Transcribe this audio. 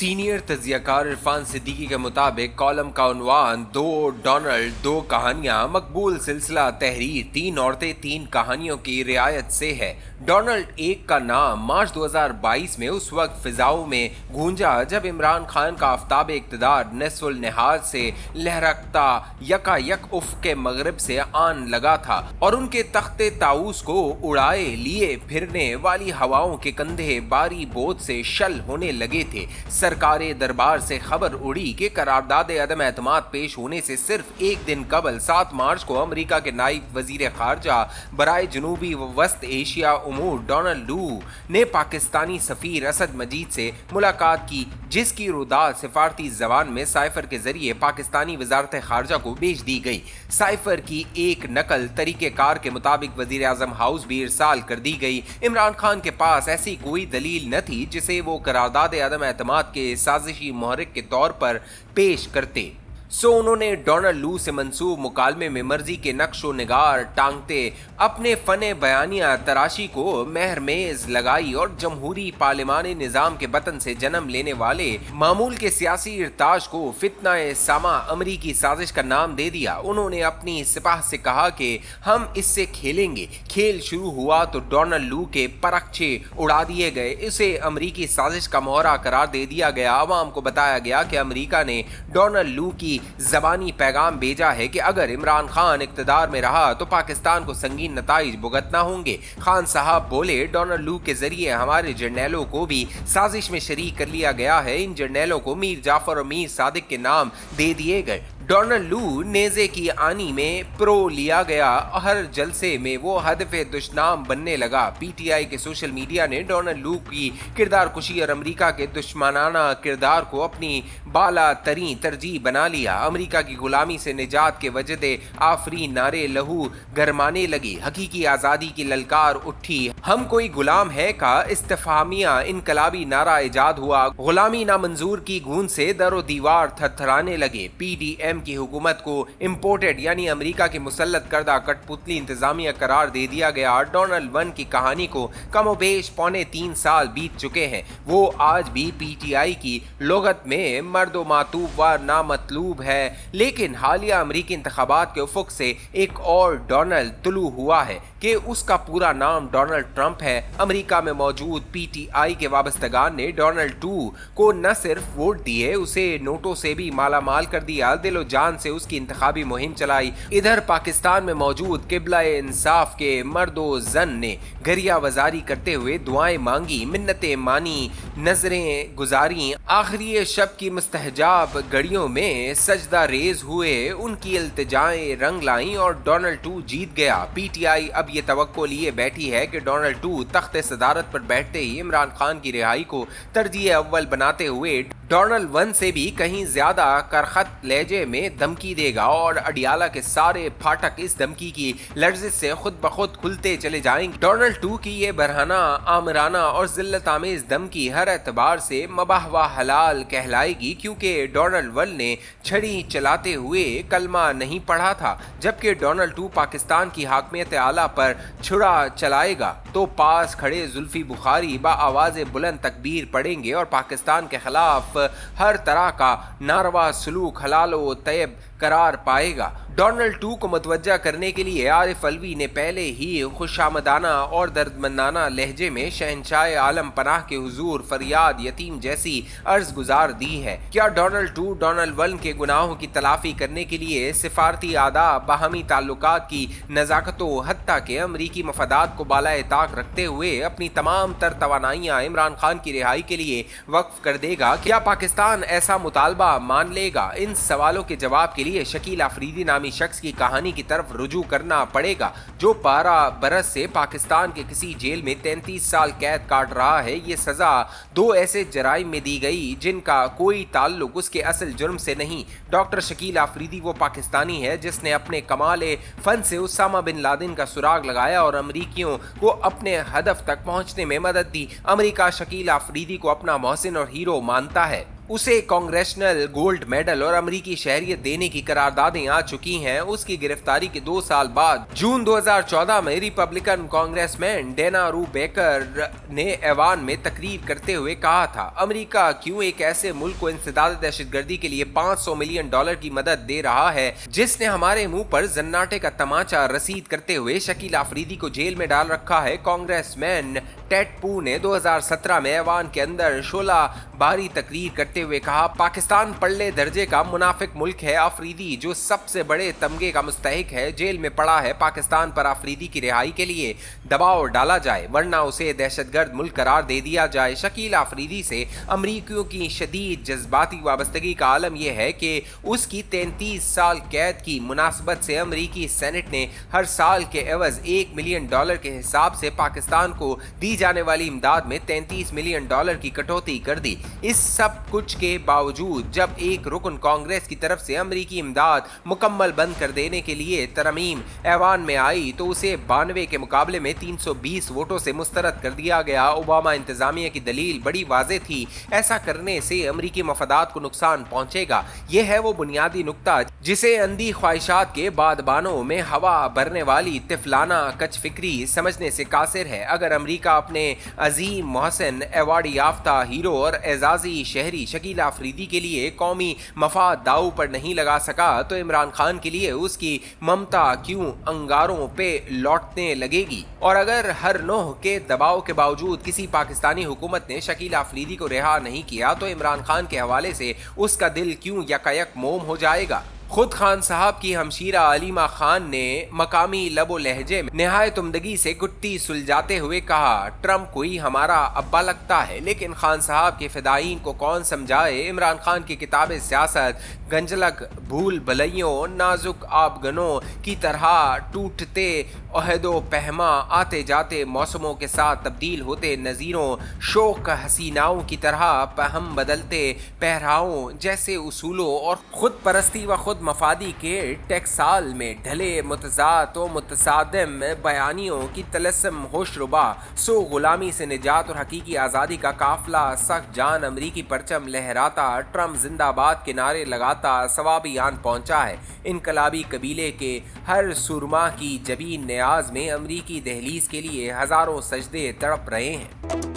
Senior तज्जियाकार Irfan Siddiqui के मुताबिक column का उन्वान दो डोनाल्ड दो कहानियां मकबूल सिलसिला तहरीर तीन औरतें तीन कहानियों की रियायत से है। डोनाल्ड एक का नाम मार्च 2022 में उस वक्त फिजाओं में गूंजा जब इमरान खान का आफ्ताब इक़्तिदार निस्फुल नहार से लहरकता यकायक उफ़्क़ के मगरिब से आन लगा था और उनके तख्ते ताऊस को उड़ाए लिए फिरने वाली हवाओं के कंधे बारी बोझ से शल होने लगे थे। सरकारे दरबार से खबर उड़ी कि करारदाद अदम एतमाद पेश होने से सिर्फ एक दिन कबल 7 मार्च को अमरीका के नायब वजीर खारजा बराए जनूबी व वस्त एशिया उमूर डोनाल्ड लू ने पाकिस्तानी सफ़ीर असद मजीद से मुलाकात की, जिसकी रुदात सिफारती जबान में साइफर के जरिए पाकिस्तानी वजारत खारजा को भेज दी गई। साइफर की एक नकल तरीक़ेकार के मुताबिक वज़ीर आज़म हाउस भी इरसाल कर दी गई। इमरान खान के पास ऐसी कोई दलील न थी जिसे वो करारदाद अदम एतमाद के साजिशी मुहर्रिक के तौर पर पेश करते। उन्होंने डोनाल्ड लू से मंसूब मुकालमे में मर्जी के नक्शो निगार टांगते अपने फ़ने बयानिया तराशी को महरमेज लगाई और जमहूरी पार्लिमानी निज़ाम के बतन से जन्म लेने वाले मामूल के सियासी इर्ताज को फितना सामा अमरीकी साजिश का नाम दे दिया। उन्होंने अपनी सिपाह से कहा कि हम इससे खेलेंगे। खेल शुरू हुआ तो डोनाल्ड लू के परखचे उड़ा दिए गए, इसे अमरीकी साजिश का मोहरा करार दे दिया गया। अवाम को बताया गया कि अमरीका ने डोनाल्ड लू की ज़बानी पैगाम भेजा है कि अगर इमरान खान इक़्तिदार में रहा तो पाकिस्तान को संगीन नताइज भुगतना होंगे। खान साहब बोले, डोनाल्ड लू के जरिए हमारे जर्नैलों को भी साजिश में शरीक कर लिया गया है। इन जर्नैलों को मीर जाफर और मीर सादिक के नाम दे दिए गए। डोनाल्ड लू नेज़े की आनी में प्रो लिया गया, हर जलसे में वो हदफ़े दुश्मनाम बनने लगा। पीटीआई के सोशल मीडिया ने डोनाल्ड लू की किरदार कुशी और अमरीका के दुश्मनाना किरदार को अपनी बाला तरी तरजीह बना लिया। अमरीका की गुलामी से निजात के वजदे आफरी नारे लहू गरमाने लगी। हकीकी आज़ादी की ललकार उठी। हम कोई गुलाम है का इस्तिफामिया इनकलाबी नारा इजाद हुआ। गुलामी नामंजूर की गूंज से दरो दीवार थरथराने लगे। पीडीएम की हुकूमत को इम्पोर्टेड यानी अमरीका की मुसल्लत करदा कठपुतली इंतजामिया करार दे दिया गया। डोनाल्ड वन की कहानी को कमोबेश 3.25 साल बीत चुके हैं। वो आज भी पीटीआई की लोगत में मर्दो मातूब व नामतलूब है, लेकिन हालिया अमरीकी इंतखाबात के उफुक से एक और डोनाल्ड तुलू हुआ है कि उसका पूरा नाम डोनाल्ड ट्रंप है। अमरीका में मौजूद पीटीआई के वाबस्तगान ने डोनाल्ड 2 को न सिर्फ वोट दिए, उसे नोटों से भी माला माल कर दिया, दिलो जान से उसकी इंतखाबी मुहिम चलाई। इधर पाकिस्तान में मौजूद किबला इंसाफ के मर्दो जन ने गरिया वजारी करते हुए दुआएं मांगी, मिन्नतें मानी, नजरें गुजारी, आखिरी शब की मुस्तहजाब घड़ियों में सजदा रेज हुए, उनकी इल्तिजाएं रंग लाई और डोनाल्ड 2 जीत गया। पीटीआई अब ये तवक्को लिए बैठी है कि डोनाल्ड 2 तख्ते सदारत पर बैठते ही इमरान खान की रिहाई को तरजीह अव्वल बनाते हुए डोनाल्ड 1 से भी कहीं ज्यादा करखत लहजे में धमकी देगा और अडियाला के सारे फाटक इस धमकी की लर्जिश से खुद ब खुद खुलते चले जाएंगे। डोनाल्ड 2 की ये बरहाना आमराना और जिल्लत आमेज धमकी हर एतबार से मबाह व हलाल कहलाएगी, क्योंकि डोनाल्ड 1 ने छड़ी चलाते हुए कलमा नहीं पढ़ा था, जबकि डोनाल्ड 2 पाकिस्तान की हाकमियत आला पर छुरा चलाएगा तो पास खड़े जुल्फी बुखारी बा आवाज़ बुलंद तकबीर पढ़ेंगे और पाकिस्तान के खिलाफ हर तरह का नारवा सलूक हलाल व तैयब करार पाएगा। डोनाल्ड 2 को मुतवज्जा करने के लिए आरिफ अलवी ने पहले ही खुशामदाना और दर्दमंदाना लहजे में शहनशाह आलम पनाह के हुजूर फरियाद यतीम जैसी अर्ज गुजार दी है। क्या डोनाल्ड 2 डोनाल्ड 1 के गुनाहों की तलाफी करने के लिए सिफारती आदाब, बाहमी ताल्लुकात की नज़ाकतों, हत्ता के अमरीकी मफादात को बालाए ताक रखते हुए अपनी तमाम तर तवानाइयाँ इमरान खान की रिहाई के लिए वक्फ कर देगा? क्या पाकिस्तान ऐसा मुतालबा मान लेगा? इन सवालों के जवाब के लिए शकील आफरीदी नामी शख्स की कहानी की तरफ रुजू करना पड़ेगा, जो 12 बरस से पाकिस्तान के किसी जेल में 33 साल कैद काट रहा है। ये सजा 2 ऐसे जराइम में दी गई जिनका कोई ताल्लुक उसके असल जुर्म से नहीं। डॉक्टर शकील आफरीदी वो पाकिस्तानी है जिसने अपने कमाल फन से उसामा बिन लादेन का सुराग लगाया और अमरीकियों को अपने हदफ तक पहुंचने में मदद दी। अमरीका शकील आफरीदी को अपना मोहसिन और हीरो मानता है। उसे कांग्रेशनल गोल्ड मेडल और अमेरिकी शहरियत देने की करारदादें आ चुकी हैं। उसकी गिरफ्तारी के 2 साल बाद जून 2014 में रिपब्लिकन कांग्रेसमैन डेना रू बेकर ने ऐवान में तकरीर करते हुए कहा था, अमेरिका क्यों एक ऐसे मुल्क को इंसदाद दहशतगर्दी के लिए $500 मिलियन की मदद दे रहा है जिसने हमारे मुंह पर जन्नाटे का तमाचा रसीद करते हुए शकील आफरीदी को जेल में डाल रखा है। कांग्रेसमैन टेड पू ने 2017 में ऐवान के अंदर 16 बारी तकरीर करते हुए कहा, पाकिस्तान पल्ले दर्जे का मुनाफिक मुल्क है। आफरीदी जो सबसे बड़े तमगे का मुस्तहिक है जेल में पड़ा है। पाकिस्तान पर आफरीदी की रिहाई के लिए दबाव डाला जाए वरना उसे दहशतगर्द मुल्क करार दे दिया जाए। शकील आफरीदी से अमरीकियों की शदीद जज्बाती वाबस्तगी का आलम यह है कि उसकी 33 साल कैद की मुनासबत से अमरीकी सेनेट ने हर साल के एवज $1 मिलियन के हिसाब से पाकिस्तान को दी जाने वाली इमदाद में $33 मिलियन की कटौती कर दी। इस सब कुछ के बावजूद जब एक रुकन कांग्रेस की तरफ से अमरीकी इमदाद मुकम्मल बंद कर देने के लिए तरमीम ऐवान में आई तो उसे 92 के मुकाबले में 320 वोटों से मुस्तरद कर दिया गया। ओबामा इंतजामिया की दलील बड़ी वाज़ेह थी, ऐसा करने से अमरीकी मफादात को नुकसान पहुंचेगा। यह है वो बुनियादी नुक्ता जिसे अंधी ख्वाहिशात के बादबानों में हवा भरने वाली तिफलाना कच फिक्री समझने से कासिर है। अगर अमरीका अपने अजीम मोहसिन अवार्ड याफ्ता हीरो और एजाजी शहरी शकील आफरीदी के लिए कौमी मफाद दाव पर नहीं लगा सका तो इमरान खान के लिए उसकी ममता क्यों अंगारों पे लौटने लगेगी। और अगर हर नोह के दबाव के बावजूद किसी पाकिस्तानी हुकूमत ने शकील आफरीदी को रिहा नहीं किया तो इमरान खान के हवाले से उसका दिल क्यों यकायक मोम हो जाएगा। खुद खान साहब की हमशीरा अलीमा खान ने मकामी लबो लहजे में निहायत उम्दगी से गुट्टी सुलझाते हुए कहा, ट्रंप कोई हमारा अब्बा लगता है लेकिन खान साहब के फिदायीन को कौन समझाए। इमरान खान की किताब सियासत गंजलक भूल भलैयों नाजुक आबगनों की तरह टूटते अहदो पहमा आते जाते मौसमों के साथ तब्दील होते नज़ीरों शोक हसीनाओं की तरह पहम बदलते पहराओं जैसे उसूलों और खुद परस्ती व खुद मफादी के टेक्साल में ढले मुतजात व मुतसादम बयानियों की तलस्म होशरुबा सो गुलामी से निजात और हकीकी आज़ादी का काफिला सख्त जान अमरीकी परचम लहराता ट्रंप जिंदाबाद के नारे लगाता सवाबी आन पहुंचा है। इनकलाबी कबीले के हर सुरमा की जबीन न्याज में अमरीकी दहलीज के लिए हजारों सजदे तड़प रहे हैं।